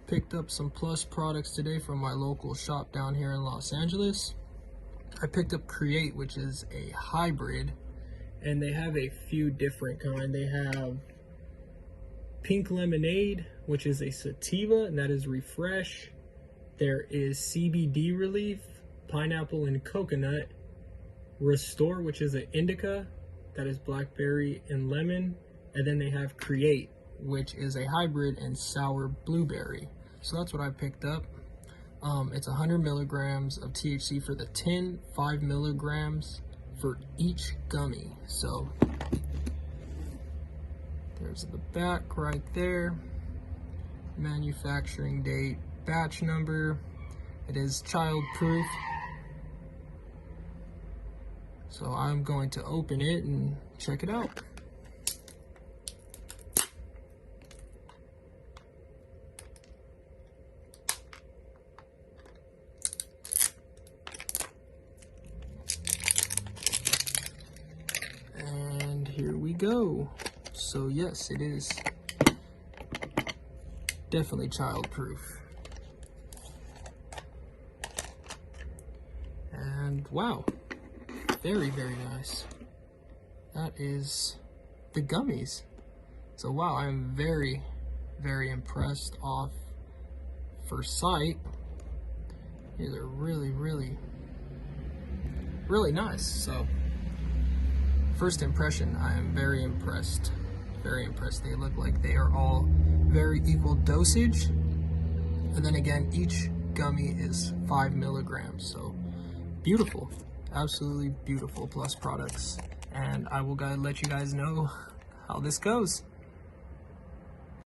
Picked up some Plus products today from my local shop down here in Los Angeles. I picked up Create, which is a hybrid, and they have a few different kinds. They have Pink Lemonade, which is a sativa, and that is Refresh. There is CBD Relief, Pineapple and Coconut. Restore, which is an indica, that is blackberry and lemon. And then they have Create, which is a hybrid and sour blueberry. So that's what I picked up. It's 100 milligrams of THC for the tin, 5 milligrams for each gummy. So there's the back right there. Manufacturing date, batch number. It is child proof. So I'm going to open it and check it out. And here we go. So yes, it is definitely child proof. And wow, very, very nice. That is the gummies. So wow, I'm very, very impressed off first sight. These are really, really, really nice. So first impression, I am very impressed. Very impressed. They look like they are all very equal dosage. And then again, each gummy is 5 milligrams. So beautiful, absolutely beautiful Plus products. And I will let you guys know how this goes.